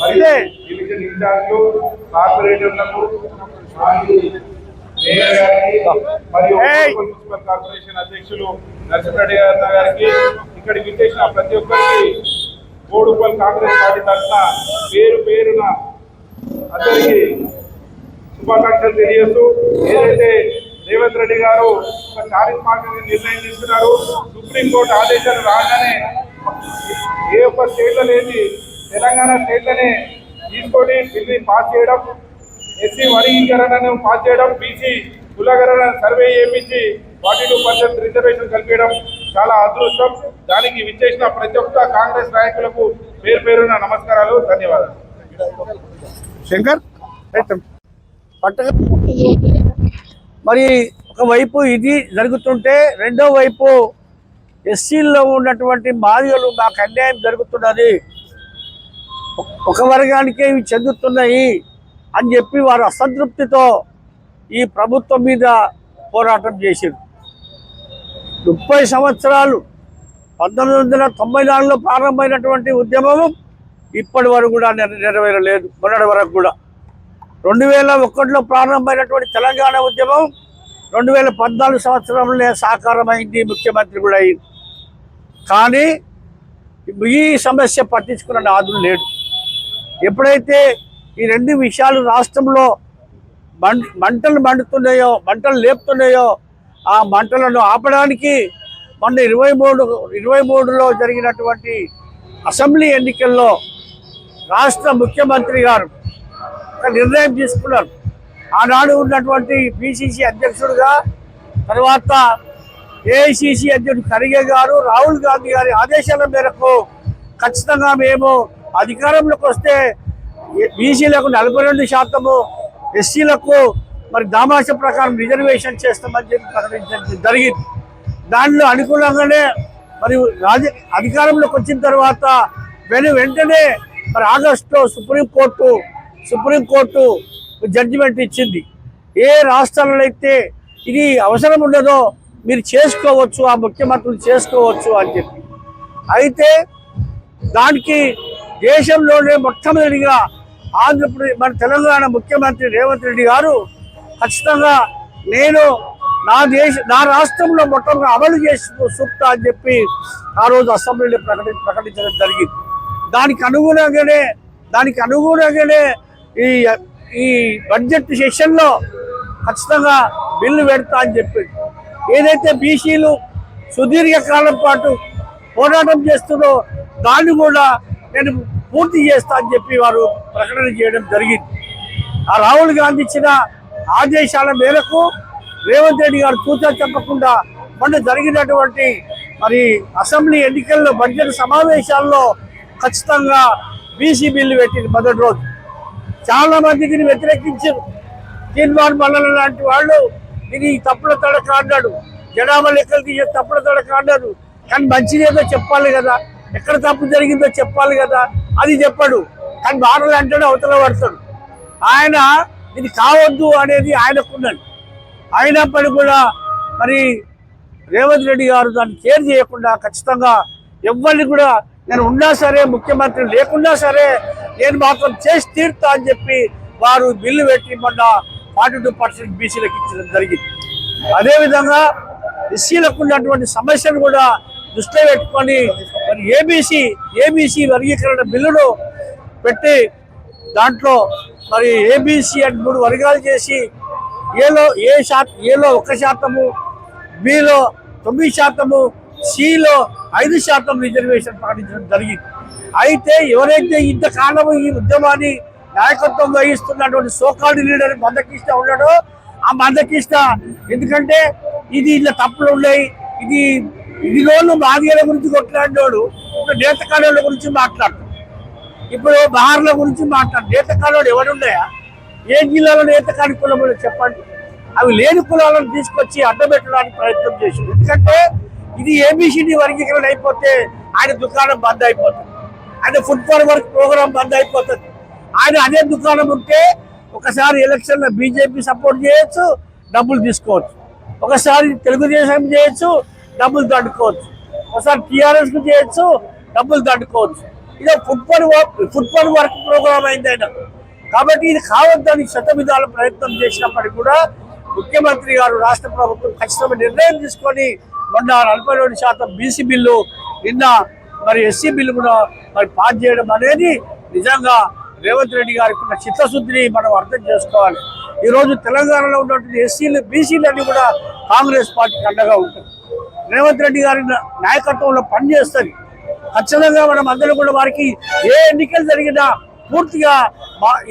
మరియు division ఇన్ఛార్జ్లు, కార్పొరేటర్లకు, mayor గారికి మరియు మున్సిపల్ కార్పొరేషన్ అధ్యక్షులు నరసింహరెడ్డి గారికి, ఇక్కడికి విచ్చేసిన ప్రతి ఒక్కరికి బోడుపల్ కాంగ్రెస్ పార్టీ తరఫున పేరు పేరున అందరికీ శుభాకాంక్షలు తెలియజేస్తూ, ఏదైతే రేవంత్ రెడ్డి గారు ఒక చారిత్రాత్మక నిర్ణయం తీసుకున్నారు. సుప్రీంకోర్టు ఆదేశాలు రాగానే ఏ ఒక్క స్టేట్లో లేని తెలంగాణ స్టేట్లోనే తీసుకొని బిల్లు పాస్ చేయడం, ఎస్సీ వర్గీకరణను పాస్ చేయడం, బీసీ కులగణన సర్వే చేయించి 42% రిజర్వేషన్ కల్పించడం చాలా అదృష్టం. దానికి విచ్చేసిన ప్రతి ఒక్క కాంగ్రెస్ నాయకులకు పేరు పేరున నమస్కారాలు, ధన్యవాదాలు. శంకర్ మరి ఒకవైపు ఇది జరుగుతుంటే రెండో వైపు ఎస్సీల్లో ఉన్నటువంటి మాదిగలు మాకు అన్యాయం జరుగుతున్నది, ఒక వర్గానికే ఇవి చెందుతున్నాయి అని చెప్పి వారు అసంతృప్తితో ఈ ప్రభుత్వం మీద పోరాటం చేశారు. 30 సంవత్సరాలు 1994లో ప్రారంభమైనటువంటి ఉద్యమం ఇప్పటి వరకు కూడా నెరవేరలేదు. మొన్నటి వరకు కూడా 2001లో ప్రారంభమైనటువంటి తెలంగాణ ఉద్యమం 2014 సంవత్సరంలో సాకారమైంది, ముఖ్యమంత్రి కూడా అయింది. కానీ ఈ సమస్య పట్టించుకున్న నాదులు లేడు. ఎప్పుడైతే ఈ రెండు విషయాలు రాష్ట్రంలో మంటలు మంటలు లేపుతున్నాయో ఆ మంటలను ఆపడానికి మొన్న 23లో జరిగినటువంటి అసెంబ్లీ ఎన్నికల్లో రాష్ట్ర ముఖ్యమంత్రి గారు ఒక నిర్ణయం తీసుకున్నారు. ఆనాడు ఉన్నటువంటి పిసిసి అధ్యక్షుడుగా, తర్వాత ఏఐసిసి అధ్యక్షుడు ఖర్గే గారు, రాహుల్ గాంధీ గారి ఆదేశాల మేరకు ఖచ్చితంగా మేము అధికారంలోకి వస్తే బీసీలకు 42%, ఎస్సీలకు మరి దామాష ప్రకారం రిజర్వేషన్ చేస్తామని చెప్పి ప్రకటించడం జరిగింది. దానిలో అనుకూలంగానే మరి అధికారంలోకి వచ్చిన తర్వాత వెంటనే మరి ఆగస్టులో సుప్రీంకోర్టు జడ్జిమెంట్ ఇచ్చింది. ఏ రాష్ట్రాలలో అయితే ఇది అవసరం ఉండదో మీరు చేసుకోవచ్చు, ఆ ముఖ్యమంత్రులు చేసుకోవచ్చు అని చెప్పి. అయితే దానికి దేశంలోనే మొట్టమొదటిగా ఆంధ్రప్రదేశ్ మన తెలంగాణ ముఖ్యమంత్రి రేవంత్ రెడ్డి గారు ఖచ్చితంగా నేను నా రాష్ట్రంలో మొట్టమొదటిగా అమలు చేసి చూపుతా అని చెప్పి ఆ రోజు అసెంబ్లీలో ప్రకటించడం జరిగింది. దానికి అనుగుణంగానే ఈ బడ్జెట్ సెషన్లో ఖచ్చితంగా బిల్లు పెడతా అని చెప్పింది. ఏదైతే బీసీలు సుదీర్ఘకాలం పాటు పోరాటం చేస్తుందో దాన్ని కూడా నేను పూర్తి చేస్తా అని చెప్పి వారు ప్రకటన చేయడం జరిగింది. ఆ రాహుల్ గాంధీ ఇచ్చిన ఆదేశాల మేరకు రేవంత్ రెడ్డి గారు తూచా చెప్పకుండా మొన్న జరిగినటువంటి మరి అసెంబ్లీ ఎన్నికల్లో బడ్జెట్ సమావేశాల్లో ఖచ్చితంగా బీసీ బిల్లు పెట్టింది. మొదటి రోజు చాలా మంది దీన్ని వ్యతిరేకించారు. తీర్మాన్ మల్లల లాంటి వాళ్ళు దీన్ని తప్పుల తడక అన్నాడు, జనాభా లెక్కలు తీసే తప్పుల తడక అన్నాడు. కానీ మంచిదేదో చెప్పాలి కదా, ఎక్కడ తప్పు జరిగిందో చెప్పాలి కదా, అది చెప్పాడు. కానీ బాధలు అంటాడు, అవతల పడతాడు. ఆయన ఇది కావద్దు అనేది ఆయనకున్నది. అయినప్పటికీ కూడా మరి రేవంత్ రెడ్డి గారు దాన్ని కేర్ చేయకుండా ఖచ్చితంగా ఎవరిని కూడా నేను ఉన్నా సరే, ముఖ్యమంత్రి లేకున్నా సరే నేను మాత్రం చేసి తీరుతా అని చెప్పి వారు బిల్లు పెట్టి మొన్న 42% బీసీలకు ఇచ్చడం జరిగింది. అదేవిధంగా ఎస్సీలకు ఉన్నటువంటి సమస్యను కూడా దృష్టిలో పెట్టుకొని మరి ఏబీసీ వర్గీకరణ బిల్లును పెట్టి దాంట్లో మరి ఏబీసీ అని 3 వర్గాలు చేసి ఏలో 1%, బిలో 9%, సిలో 5% రిజర్వేషన్ ప్రకటించడం జరిగింది. అయితే ఎవరైతే ఇంతకాలం ఈ ఉద్యమాన్ని నాయకత్వం వహిస్తున్నటువంటి సోకాల్డ్ లీడర్ మందకృష్ణ ఉన్నాడో ఆ మందకృష్ణ, ఎందుకంటే ఇది ఇలా తప్పులు ఉన్నాయి, ఇది రోజు బాధ్యతల గురించి కొట్లాడినోడు ఇప్పుడు నేతకాలంలో గురించి మాట్లాడుతాడు, ఇప్పుడు బహార్ల గురించి నేతకాలంలో ఎవరున్నాయా? ఏ జిల్లాలో నేతకాని కులం చెప్పండి. అవి లేని కులాలను తీసుకొచ్చి అడ్డబెట్టడానికి ప్రయత్నం చేసింది. ఎందుకంటే ఇది ఏబిసిడి వర్గీకరణ అయిపోతే ఆయన దుకాణం బంద్ అయిపోతుంది, ఆయన ఫుడ్ ఫర్ వర్క్ ప్రోగ్రాం బంద్ అయిపోతుంది. ఆయన అదే దుకాణం ఉంటే ఒకసారి ఎలక్షన్లో బీజేపీ సపోర్ట్ చేయొచ్చు, డబ్బులు తీసుకోవచ్చు, ఒకసారి తెలుగుదేశం చేయొచ్చు, డబ్బులు దండుకోవచ్చు, ఒకసారి టీఆర్ఎస్కు చేయొచ్చు, డబ్బులు దండుకోవచ్చు. ఇదో ఫుట్బాల్ వర్క్ ప్రోగ్రామ్ అయింది ఆయన. కాబట్టి ఇది కావద్దని శతవిధాల ప్రయత్నం చేసినప్పటికీ కూడా ముఖ్యమంత్రి గారు రాష్ట్ర ప్రభుత్వం ఖచ్చితమైన నిర్ణయం తీసుకొని మొన్న 42% బీసీ బిల్లు, నిన్న మరి ఎస్సీ బిల్లు కూడా మరి పాస్ చేయడం అనేది నిజంగా రేవంత్ రెడ్డి గారికి ఉన్న చిత్తశుద్ధిని మనం అర్థం చేసుకోవాలి. ఈరోజు తెలంగాణలో ఉన్నటువంటి ఎస్సీలు బీసీలన్నీ కూడా కాంగ్రెస్ పార్టీకి అండగా ఉంటుంది. రేవంత్ రెడ్డి గారి నాయకత్వంలో పనిచేస్తుంది. ఖచ్చితంగా మనం అందరూ కూడా వారికి ఏ ఎన్నికలు జరిగినా పూర్తిగా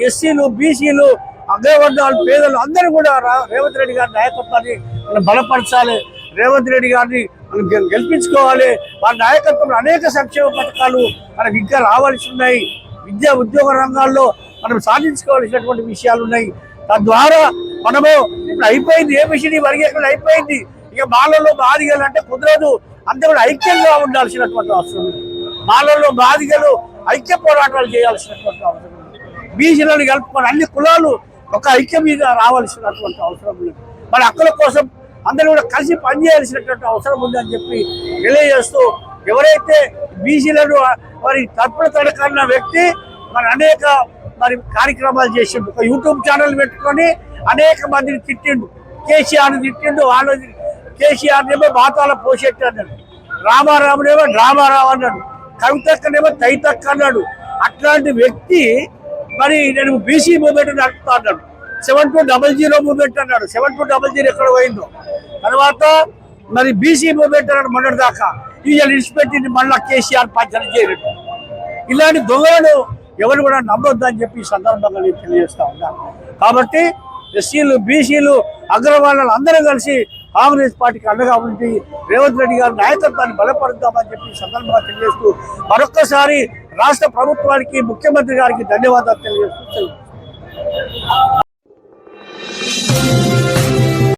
ఎస్సీలు బీసీలు అగ్రవర్ణాలు పేదలు అందరూ కూడా రేవంత్ రెడ్డి గారి నాయకత్వాన్ని మనం బలపరచాలి. రేవంత్ రెడ్డి గారిని మనం గెలిపించుకోవాలి. వారి నాయకత్వంలో అనేక సంక్షేమ పథకాలు మనకు ఇంకా రావాల్సి ఉన్నాయి. విద్యా ఉద్యోగ రంగాల్లో మనం సాధించుకోవాల్సినటువంటి విషయాలు ఉన్నాయి. తద్వారా మనము ఇప్పుడు అయిపోయింది, ఏబిసిడి వర్గీకరణ అయిపోయింది. ఇక మాలలో బాధికలు అంటే కుదరదు. అంతా కూడా ఐక్యంగా ఉండాల్సినటువంటి అవసరం ఉంది. మాలలో బాధికలు ఐక్య పోరాటాలు చేయాల్సినటువంటి అవసరం ఉంది. బీసీలను కలుపుకొని అన్ని కులాలు ఒక ఐక్యం మీద రావాల్సినటువంటి అవసరం ఉంది. మరి హక్కుల కోసం అందరూ కూడా కలిసి పనిచేయాల్సినటువంటి అవసరం ఉందని చెప్పి తెలియజేస్తూ, ఎవరైతే బీసీలను మరి తప్పుల తడకన్న వ్యక్తి మరి అనేక మరి కార్యక్రమాలు చేసిండు. ఒక యూట్యూబ్ ఛానల్ పెట్టుకొని అనేక మందిని తిట్టిండు. కేసీఆర్ని తిట్టిండు. వాళ్ళు కేసీఆర్నేమో బాతాల పోషెట్టు అన్నాడు, రామారావునేమో డ్రామారావు అన్నాడు, కవితక్కనేమో తైతక్క అన్నాడు. అట్లాంటి వ్యక్తి మరి నేను బీసీ మూవ్మెంట్ నడుపుతా అన్నాడు. 7200 మూవ్మెంట్ అన్నాడు. 7200 ఎక్కడ పోయిందో. తర్వాత మరి బీసీ మూవ్మెంట్ అన్నాడు మొన్నటి దాకా. ఇవాళ విడిచిపెట్టింది మళ్ళా కేసీఆర్ పంచన చేయలేదు. ఇలాంటి దొంగలను ఎవరు కూడా నమ్మొద్దని చెప్పి ఈ సందర్భంగా నేను తెలియజేస్తా ఉన్నాను. కాబట్టి ఎస్సీలు బీసీలు అగ్రవర్ణాలు అందరూ కలిసి కాంగ్రెస్ పార్టీకి అండగా ఉండి రేవంత్ రెడ్డి గారి నాయకత్వాన్ని బలపరుద్దామని చెప్పి ఈ సందర్భంగా తెలియజేస్తూ మరొక్కసారి రాష్ట్ర ప్రభుత్వానికి ముఖ్యమంత్రి గారికి ధన్యవాదాలు తెలియజేస్తూ